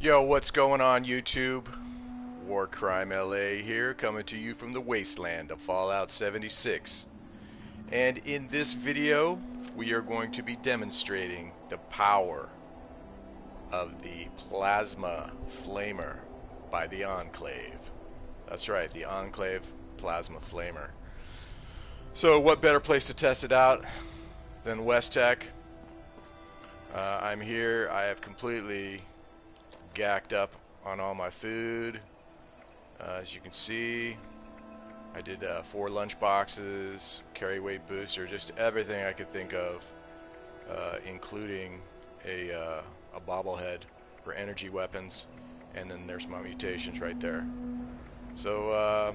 Yo, what's going on YouTube? WarCrimeLA here, coming to you from the Wasteland of Fallout 76. And in this video, we are going to be demonstrating the power of the Plasma Flamer by the Enclave. That's right, the Enclave Plasma Flamer. So what better place to test it out than West Tek? I'm here, I have completely gacked up on all my food. As you can see, I did 4 lunch boxes, carry weight booster, just everything I could think of, including a bobblehead for energy weapons, and then there's my mutations right there. So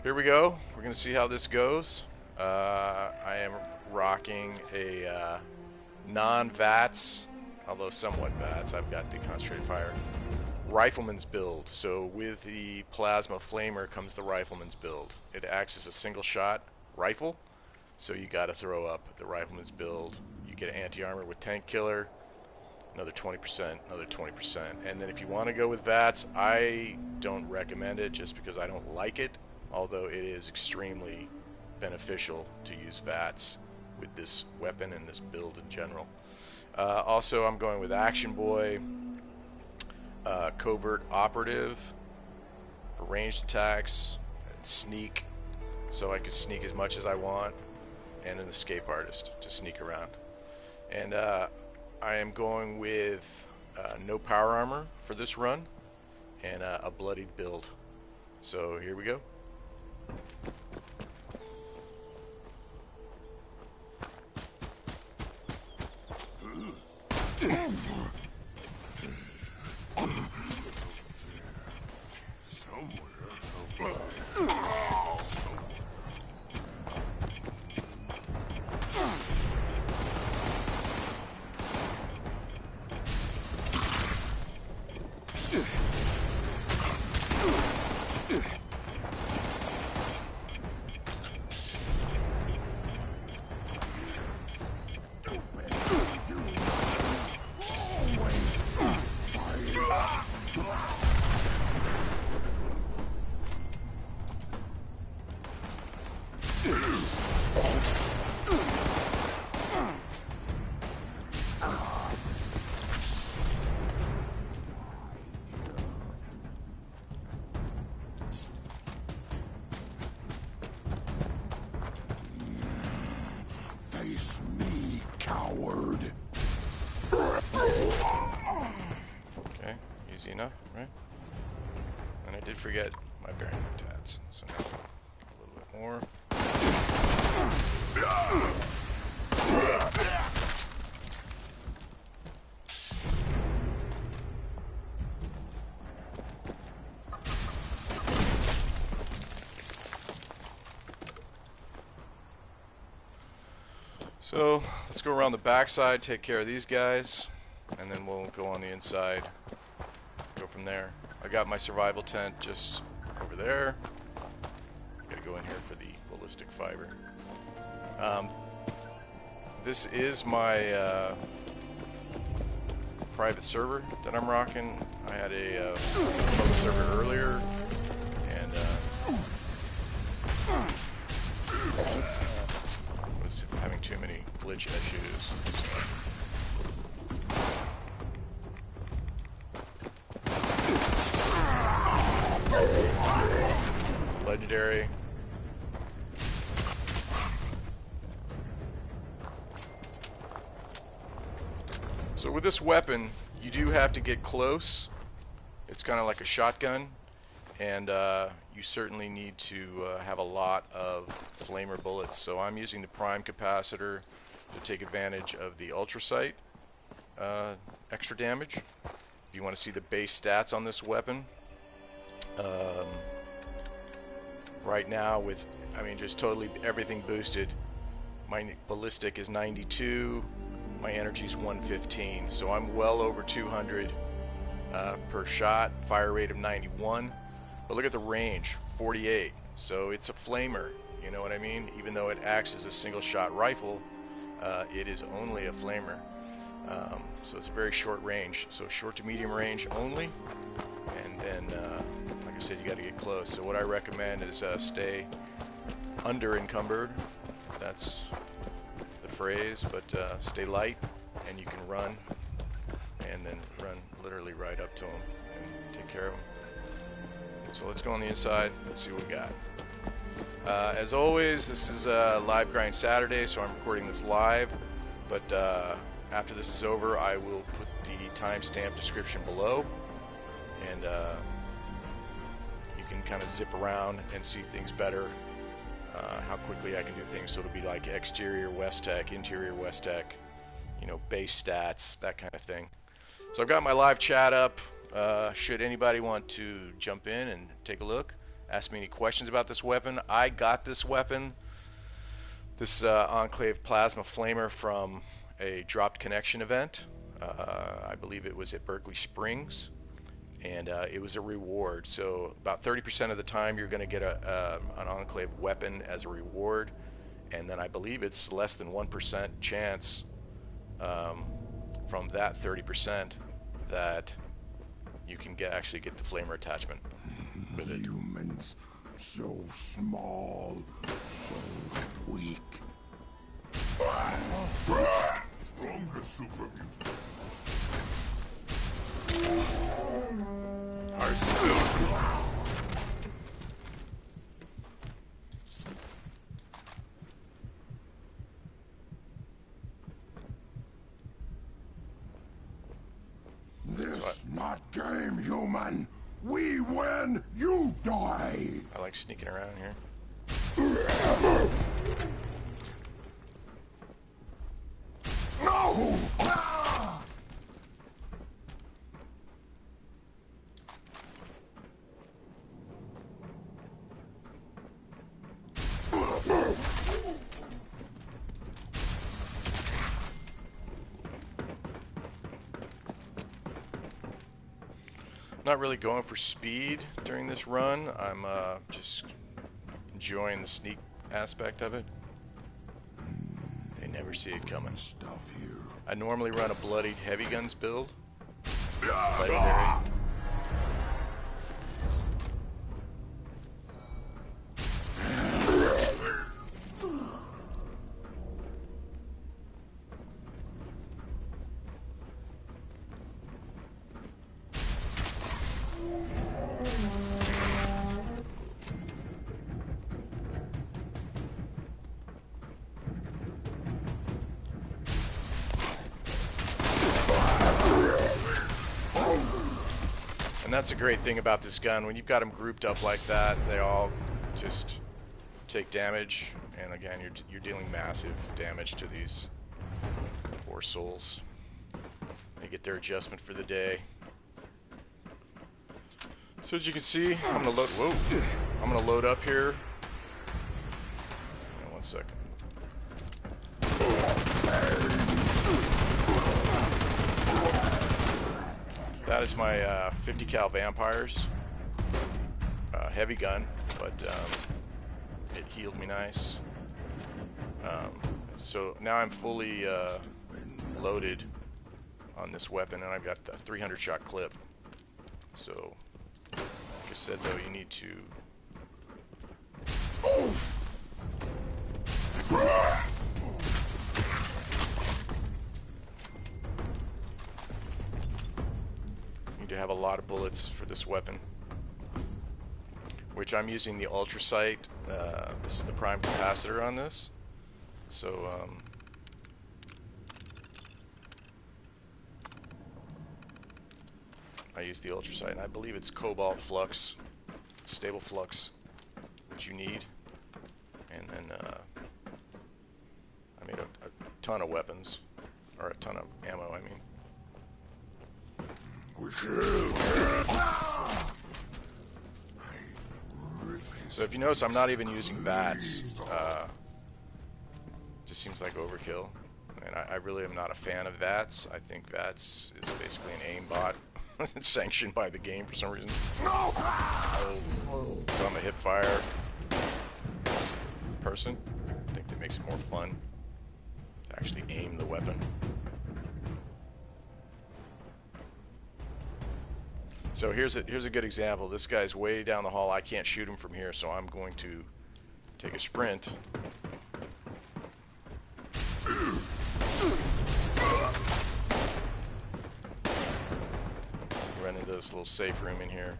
here we go. We're gonna see how this goes. I am rocking a non-VATS, although somewhat VATS. I've got the concentrated fire rifleman's build. So with the plasma flamer comes the rifleman's build. It acts as a single shot rifle, so you got to throw up the rifleman's build. You get anti-armor with tank killer, another 20%, another 20%. And then if you want to go with VATS, I don't recommend it just because I don't like it, although it is extremely beneficial to use VATS with this weapon and this build in general. Also, I'm going with Action Boy, Covert Operative for ranged attacks, and Sneak, so I can sneak as much as I want, and an Escape Artist to sneak around. And I am going with no power armor for this run, and a bloodied build. So here we go. Face me, coward. Okay, easy enough, right? And I did forget my bearing tats, so now a little bit more. So let's go around the backside, take care of these guys, and then we'll go on the inside, go from there. I got my survival tent just over there. Gotta go in here for the ballistic fiber. This is my private server that I'm rocking. I had a public server earlier, and was having too many glitch issues. So. Legendary. So with this weapon, you do have to get close. It's kind of like a shotgun, and you certainly need to have a lot of flamer bullets. So I'm using the prime capacitor to take advantage of the ultrasight extra damage. If you want to see the base stats on this weapon, right now with, I mean, just totally everything boosted, my ballistic is 92, my energy is 115, so I'm well over 200 per shot, fire rate of 91. But look at the range, 48. So it's a flamer, you know what I mean? Even though it acts as a single shot rifle, it is only a flamer. So it's a very short range, so short to medium range only, and then like I said, you got to get close. So what I recommend is stay under encumbered, that's the phrase, but stay light, and you can run, and then run literally right up to them and take care of them. So let's go on the inside and see what we got. As always, this is a live grind Saturday, so I'm recording this live, but after this is over, I will put the timestamp description below, and you can kind of zip around and see things better, how quickly I can do things. So it'll be like exterior West Tek, interior West Tek, you know, base stats, that kind of thing. So I've got my live chat up. Should anybody want to jump in and take a look, ask me any questions about this weapon. I got this weapon, this Enclave Plasma Flamer, from a dropped connection event. I believe it was at Berkeley Springs, and it was a reward. So about 30% of the time you're going to get an Enclave weapon as a reward, and then I believe it's less than 1% chance from that 30% that you can actually get the flamer attachment with it. Humans, so small, so weak. Strongest super mutant. I still. This not game, human. We win, you die. I like sneaking around here. No! Not really going for speed during this run. I'm just enjoying the sneak aspect of it. They never see it coming. Stuff here. I normally run a bloodied heavy guns build. Legendary. And that's a great thing about this gun. When you've got them grouped up like that, they all just take damage. And again, you're dealing massive damage to these poor souls. They get their adjustment for the day. So as you can see, I'm gonna load. Whoa! I'm gonna load up here. Hang on 1 second. That is my 50 cal vampires, heavy gun, but it healed me nice. So now I'm fully loaded on this weapon, and I've got a 300 shot clip. So, like I said, though, you need to. To have a lot of bullets for this weapon, which I'm using the ultrasight. This is the prime capacitor on this, so I use the ultrasight, and I believe it's cobalt flux, stable flux, which you need. And then I made a ton of weapons, or a ton of ammo, I mean. So if you notice, I'm not even using VATS. Just seems like overkill, and I really am not a fan of VATS. I think VATS is basically an aimbot sanctioned by the game for some reason. So I'm a hipfire person. I think that makes it more fun to actually aim the weapon. So here's a good example. This guy's way down the hall. I can't shoot him from here, so I'm going to take a sprint. Run into this little safe room in here.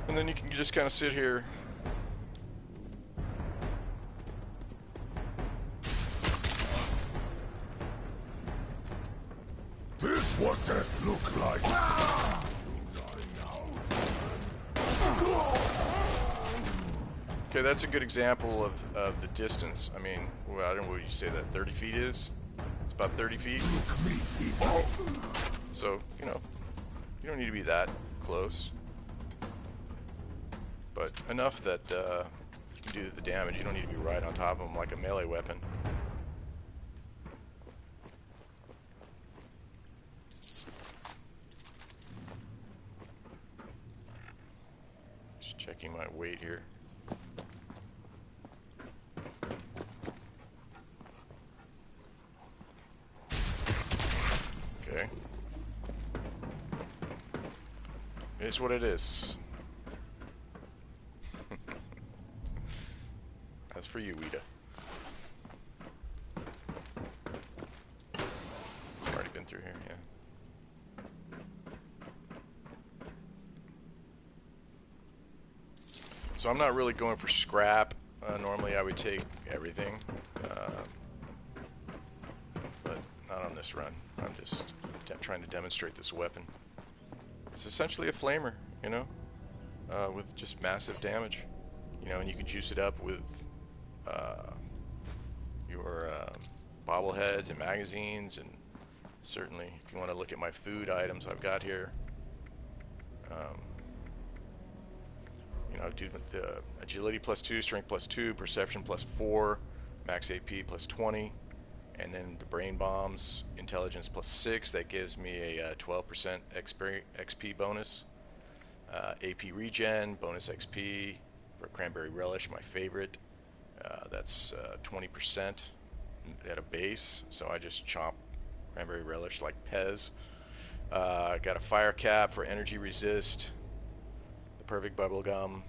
And then you can just kind of sit here. This what death look like. Okay, that's a good example of the distance. I mean, well, I don't know what you say that 30 feet is. It's about 30 feet. So, you know, you don't need to be that close. But enough that you can do the damage. You don't need to be right on top of them like a melee weapon. Just checking my weight here. Okay. It is what it is. That's for you, Weeda. Already been through here, yeah. So I'm not really going for scrap. Normally I would take everything. But not on this run. I'm just trying to demonstrate this weapon. It's essentially a flamer, you know, with just massive damage. You know, and you can juice it up with your bobbleheads and magazines, and certainly if you want to look at my food items I've got here, you know, I do the agility +2, strength +2, perception +4, max AP +20, and then the brain bombs, intelligence +6, that gives me a 12% XP bonus, AP regen, bonus XP for cranberry relish, my favorite. That's 20% at a base, so I just chomp cranberry relish like Pez. I got a fire cap for energy resist, the perfect bubble gum,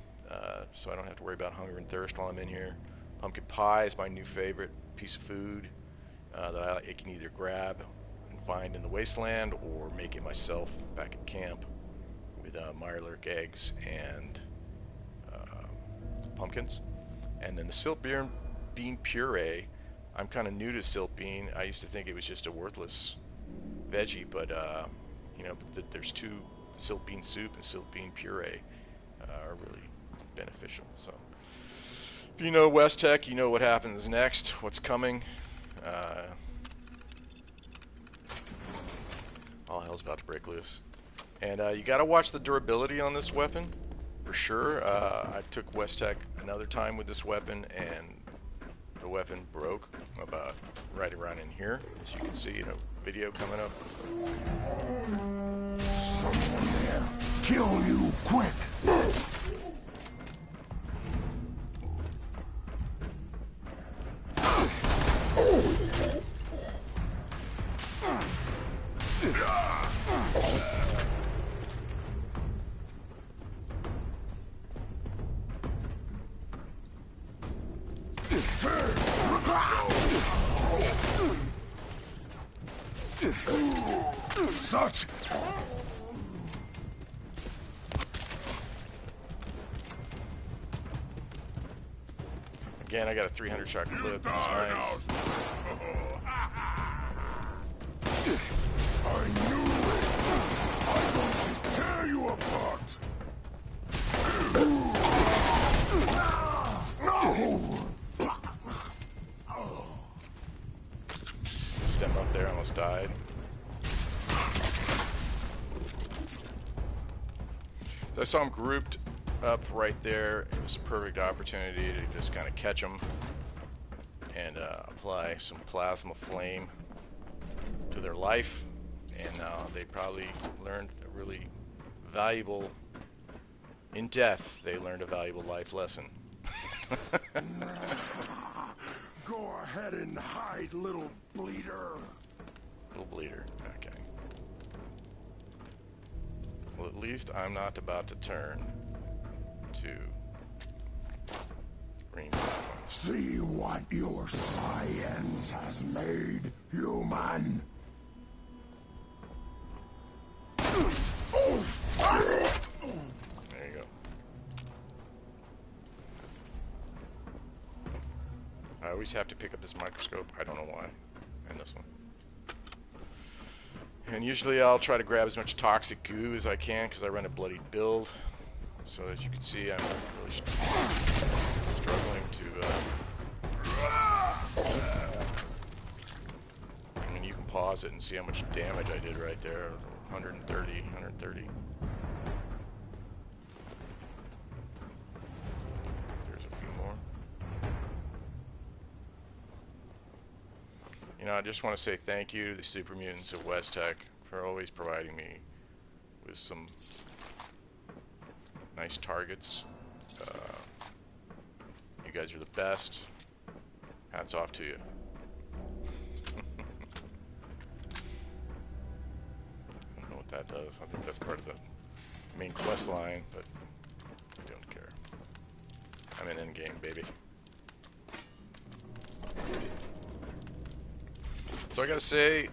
so I don't have to worry about hunger and thirst while I'm in here. Pumpkin pie is my new favorite piece of food that I can either grab and find in the Wasteland or make it myself back at camp with Mirelurk eggs and pumpkins. And then the silt bean puree, I'm kind of new to silt bean. I used to think it was just a worthless veggie, but you know, there's two, silt bean soup and silt bean puree are really beneficial. So if you know West Tek, you know what happens next, what's coming. All hell's about to break loose. And you gotta watch the durability on this weapon, for sure. I took West Tek another time with this weapon, and the weapon broke about right around in here, as you can see in a video coming up. Someone there. Kill you quick. Such. Again, I got a 300 shot clip. That's nice. I knew it. I'm going to tear you apart. Step up there, almost died. So I saw him grouped up right there. It was a perfect opportunity to just kind of catch them and apply some plasma flame to their life, and they probably learned a really valuable, in death, they learned a valuable life lesson. Go ahead and hide, little bleeder. Little bleeder, okay. Well, at least I'm not about to turn to green plasma. See what your science has made, human. There you go. I always have to pick up this microscope. I don't know why. And this one. And usually I'll try to grab as much toxic goo as I can because I run a bloodied build. So as you can see, I'm really struggling to... I mean, you can pause it and see how much damage I did right there. 130, 130. There's a few more. You know, I just want to say thank you to the super mutants of West Tek for always providing me with some nice targets. You guys are the best. Hats off to you. I don't know what that does. I think that's part of the main quest line, but I don't care. I'm in endgame, baby. So I gotta say,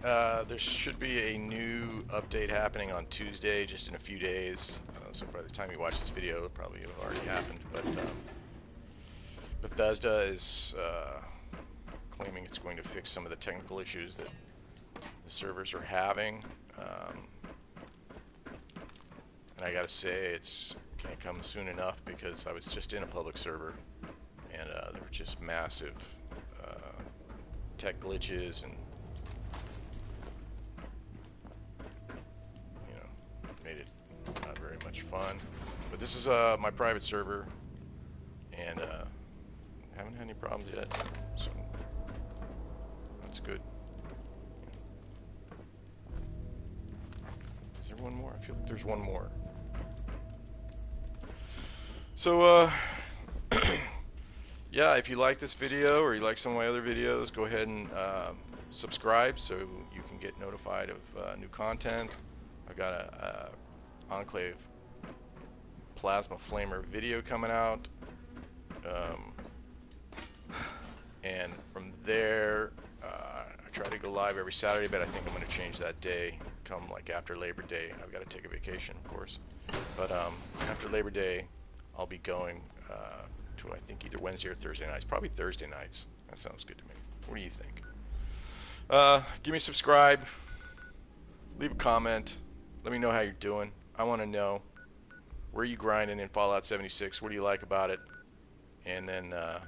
there should be a new update happening on Tuesday, just in a few days. So by the time you watch this video, it'll probably have already happened. But Bethesda is claiming it's going to fix some of the technical issues that the servers are having. And I gotta say, it's can't come soon enough because I was just in a public server, and there were just massive tech glitches and made it not very much fun. But this is my private server, and haven't had any problems yet, so that's good. Is there one more? I feel like there's one more. So yeah, if you like this video or you like some of my other videos, go ahead and subscribe so you can get notified of new content. I've got a Enclave Plasma Flamer video coming out, and from there I try to go live every Saturday, but I think I'm going to change that day come like after Labor Day. I've got to take a vacation, of course, but after Labor Day I'll be going to, I think, either Wednesday or Thursday nights. Probably Thursday nights. That sounds good to me. What do you think? Give me a subscribe, leave a comment, let me know how you're doing. I want to know, where are you grinding in Fallout 76? What do you like about it? And then, oh,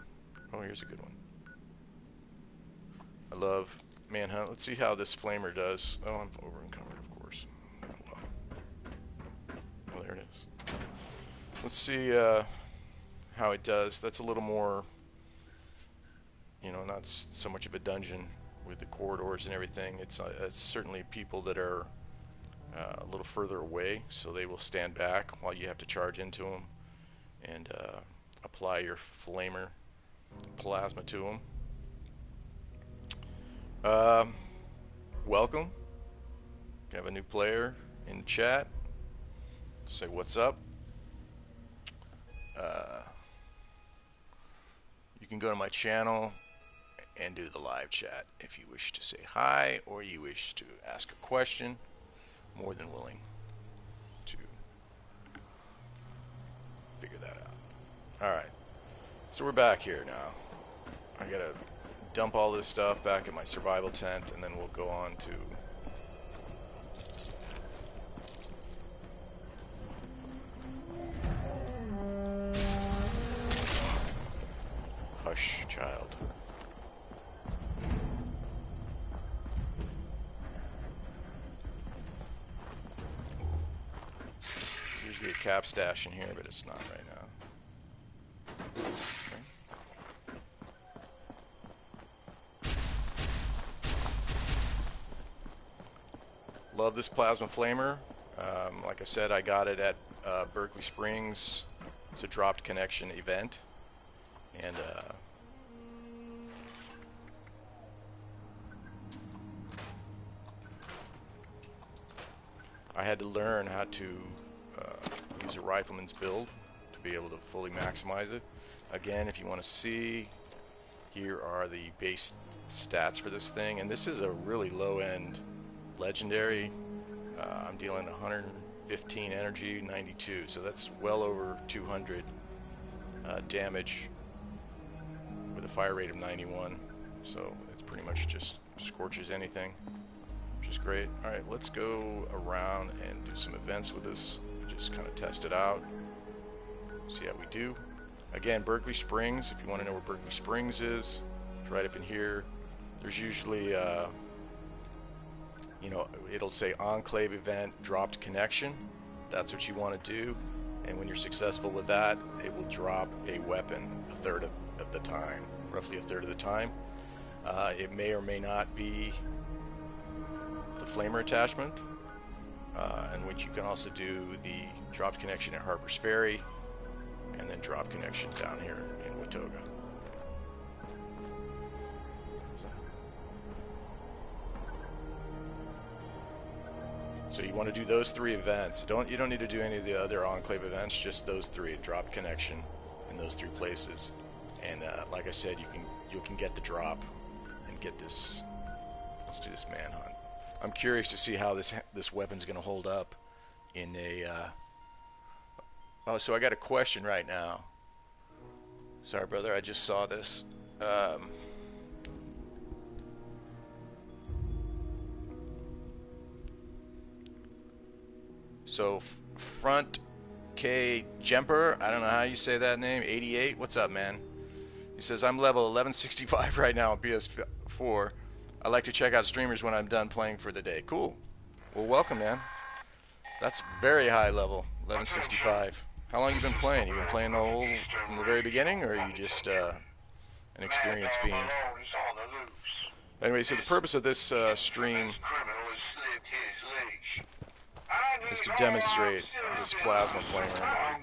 here's a good one. I love Manhunt. Let's see how this flamer does. Oh, I'm over encumbered, of course. Oh, well. Well, there it is. Let's see how it does. That's a little more, you know, not so much of a dungeon with the corridors and everything. It's certainly people that are a little further away, so they will stand back while you have to charge into them and apply your flamer plasma to them. Welcome. We have a new player in the chat. Say what's up. You can go to my channel and do the live chat if you wish to say hi or you wish to ask a question. More than willing to figure that out. Alright, so we're back here now. I gotta dump all this stuff back in my survival tent, and then we'll go on to hush, child. Usually a cap stash in here, but it's not right now. Okay. Love this plasma flamer. Like I said, I got it at Berkeley Springs. It's a dropped connection event, and I had to learn how to use a rifleman's build to be able to fully maximize it. Again, if you want to see, here are the base stats for this thing, and this is a really low-end legendary. I'm dealing 115 energy, 92, so that's well over 200 damage with a fire rate of 91, so it's pretty much just scorches anything, which is great. Alright, let's go around and do some events with this, just kind of test it out, see how we do. Again, Berkeley Springs, if you want to know where Berkeley Springs is, it's right up in here. There's usually, you know, it'll say Enclave event dropped connection. That's what you want to do. And when you're successful with that, it will drop a weapon a third of the time, roughly a third of the time. It may or may not be the flamer attachment, and which you can also do the dropped connection at Harper's Ferry, and then drop connection down here in Watoga. So you want to do those 3 events. You don't need to do any of the other Enclave events, just those 3, drop connection in those 3 places. And like I said, you can get the drop and get this. Let's do this manhunt. I'm curious to see how this weapon's going to hold up in a. Oh, so I got a question right now. Sorry, brother, I just saw this. So, Front K Jumper, I don't know how you say that name, 88, what's up, man? He says, I'm level 1165 right now on PS4. I like to check out streamers when I'm done playing for the day. Cool. Well, welcome, man. That's very high level, 1165. How long you been playing? You been playing the whole from the very beginning, or are you just an experienced fiend? Anyway, so the purpose of this stream is to demonstrate this plasma flamer.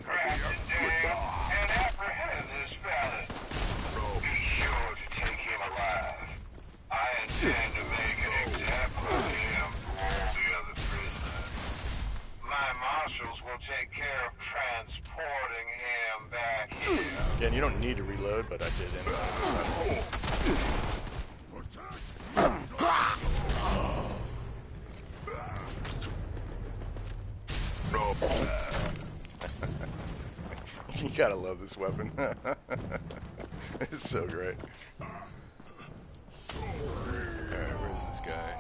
Take care of transporting him back here. Again, you don't need to reload, but I did anyway. You gotta love this weapon. It's so great. Alright, where's this guy?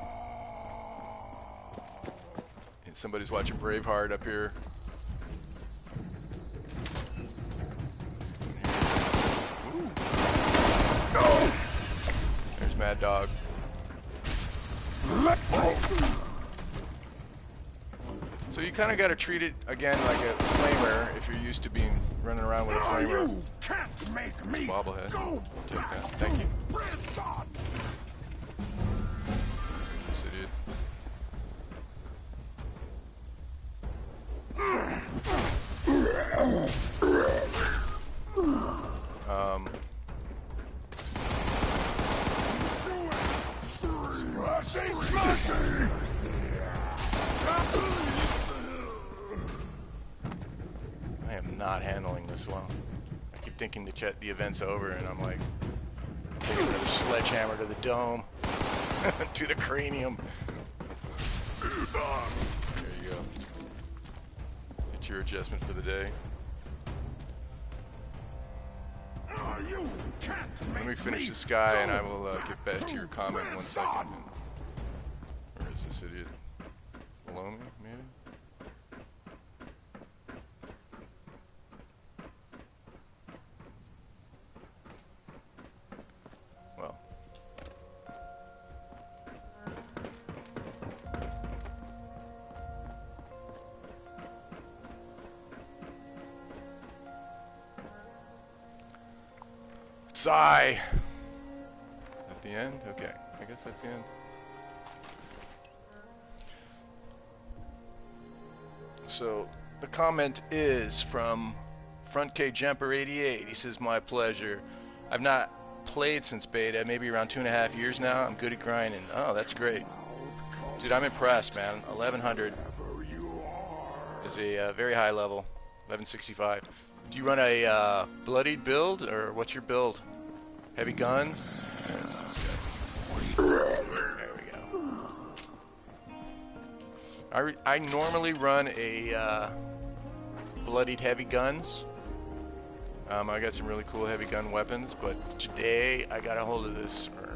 Somebody's watching Braveheart up here. There's Mad Dog. So you kind of got to treat it again like a flamer if you're used to being running around with a flamer. You can't make me Bobblehead. go. Take that. Thank you. Yes, it did. I am not handling this well. I keep thinking the event's over, and I'm like, taking another sledgehammer to the dome, to the cranium. There you go. Get your adjustment for the day. Let me finish this guy, and I will get back to your comment in 1 second. Where is this idiot? Below me, maybe? Well. Sigh! At the end? Okay, I guess that's the end. So, the comment is from Front K Jumper 88. He says, my pleasure. I've not played since beta, maybe around 2.5 years now. I'm good at grinding. Oh, that's great. Dude, I'm impressed, man. 1100 is a very high level, 1165. Do you run a bloodied build, or what's your build? Heavy guns? There's this guy. There we go. I normally run a bloodied heavy guns. I got some really cool heavy gun weapons, but today I got a hold of this, or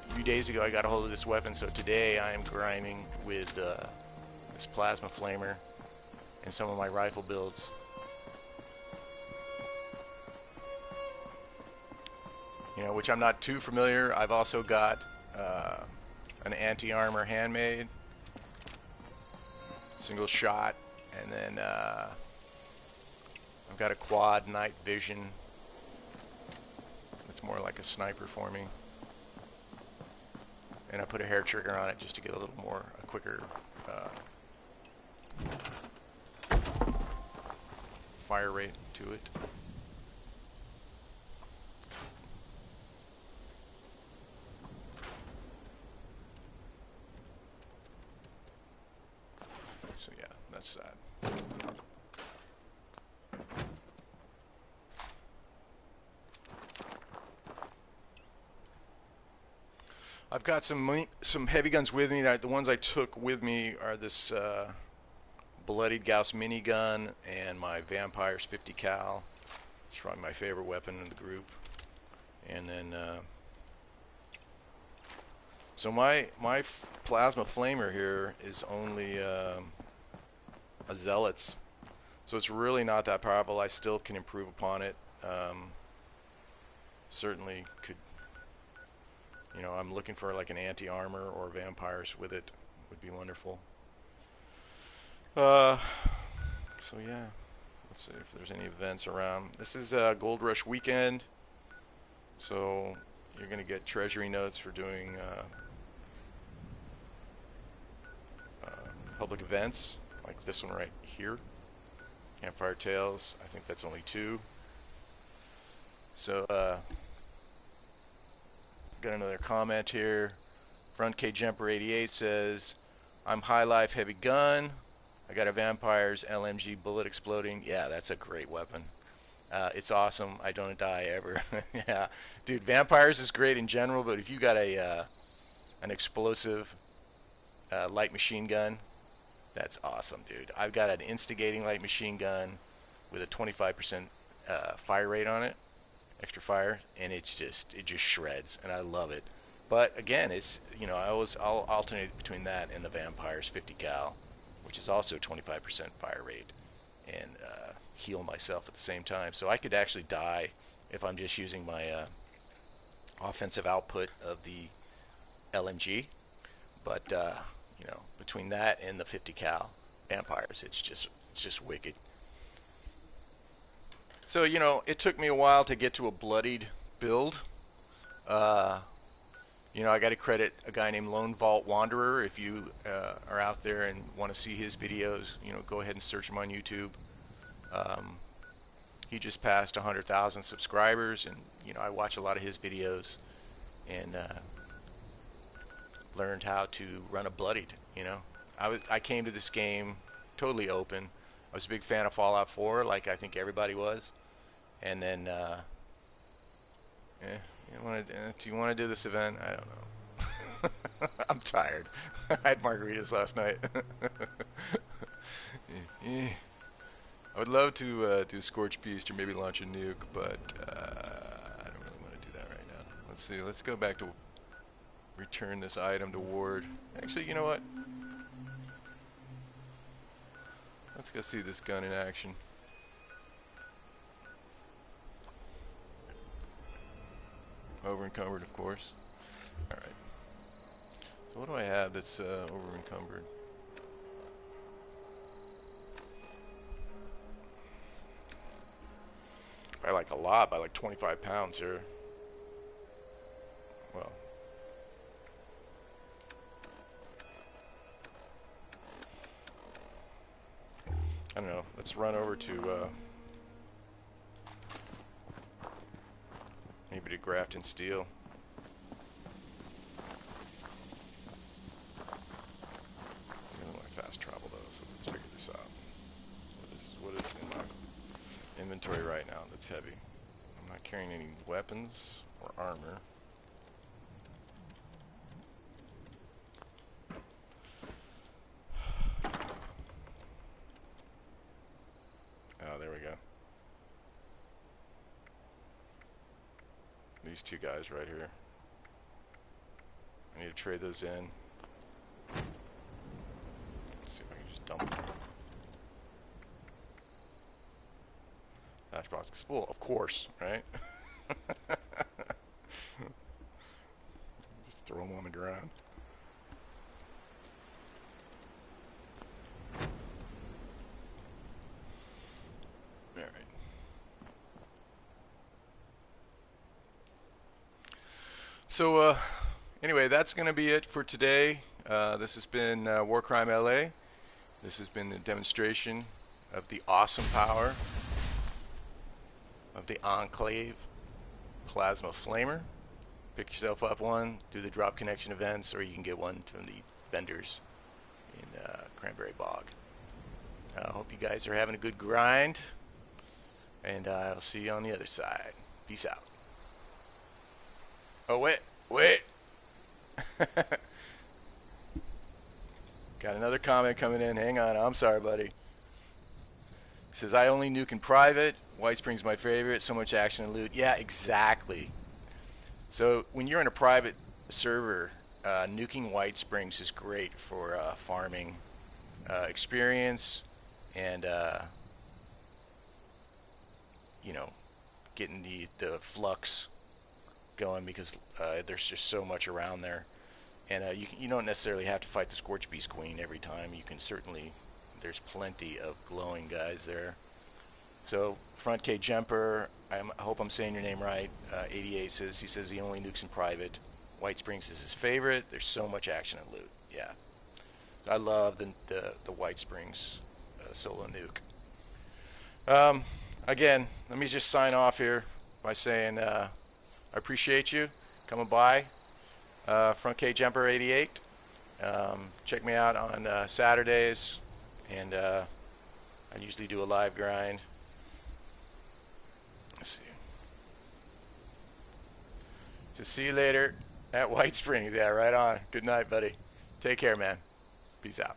a few days ago I got a hold of this weapon, so today I am grinding with this Plasma Flamer and some of my rifle builds. You know, which I'm not too familiar. I've also got an anti-armor handmade, single shot, and then I've got a quad night vision. It's more like a sniper for me. And I put a hair trigger on it just to get a quicker fire rate to it. So yeah, that's that. I've got some heavy guns with me. The ones I took with me are this Bloodied Gauss minigun and my Vampires 50 cal. It's probably my favorite weapon in the group. And then, so my Plasma Flamer here is only a Zealot's, so it's really not that powerful. I still can improve upon it. Certainly could. You know, I'm looking for like an anti-armor or vampires with it. Would be wonderful. So yeah, let's see if there's any events around. This is Gold Rush weekend, so you're gonna get treasury notes for doing public events like this one right here. Campfire Tales. I think that's only 2. So got another comment here. Front K Jumper 88 says, I'm High Life Heavy Gun. I got a Vampires LMG bullet exploding. Yeah, that's a great weapon. It's awesome. I don't die ever. Yeah, dude, Vampires is great in general, but if you got a an explosive light machine gun, that's awesome, dude. I've got an instigating light machine gun with a 25% fire rate on it. Extra fire, and it just shreds, and I love it. But again, it's, you know, I'll alternate between that and the Vampires 50 cal, which is also 25% fire rate, and heal myself at the same time. So I could actually die if I'm just using my offensive output of the LMG. But you know, between that and the 50 cal Vampires, it's just wicked. So, you know, it took me a while to get to a bloodied build. You know, I got to credit a guy named Lone Vault Wanderer. If you are out there and want to see his videos, you know, go ahead and search him on YouTube. He just passed 100,000 subscribers, and, you know, I watch a lot of his videos and learned how to run a bloodied, you know. I came to this game totally open. I was a big fan of Fallout 4, like I think everybody was. And then, do you want to do this event? I don't know. I'm tired. I had margaritas last night. I would love to do Scorched Beast or maybe launch a nuke, but I don't really want to do that right now. Let's see. Let's go back to return this item to Ward. Actually, you know what? Let's go see this gun in action. Over encumbered, of course. Alright. So what do I have that's over encumbered? By like a lot, by like 25 pounds here. Well. I don't know. Let's run over to maybe to Grafton Steel. I really want to fast travel though, so let's figure this out. inventory right now that's heavy. I'm not carrying any weapons or armor. Oh, there we go. These two guys right here. I need to trade those in. Let's see if I can just dump them. Matchbox is full, of course, right? Just throw them on the ground. All right. So, anyway, that's going to be it for today. This has been WarCrimeLA. This has been the demonstration of the awesome power of the Enclave Plasma Flamer. Pick yourself up one, do the drop connection events, or you can get one from the vendors in Cranberry Bog. I hope you guys are having a good grind, and I'll see you on the other side. Peace out. Oh, wait. Got another comment coming in. Hang on. I'm sorry, buddy. He says, I only nuke in private. White Spring's my favorite. So much action and loot. Yeah, exactly. So when you're in a private server, nuking White Springs is great for farming experience and, you know, getting the flux going, because there's just so much around there. And you don't necessarily have to fight the Scorch Beast Queen every time. You can certainly, there's plenty of glowing guys there. So Front K Jumper, I hope I'm saying your name right. 88 says, he says he only nukes in private. White Springs is his favorite. There's so much action and loot. Yeah, I love the White Springs solo nuke. Again, let me just sign off here by saying I appreciate you coming by. Front K Jumper 88. Check me out on Saturdays, and I usually do a live grind. Let's see. So see you later at White Springs. Yeah, right on. Good night, buddy. Take care, man. Peace out.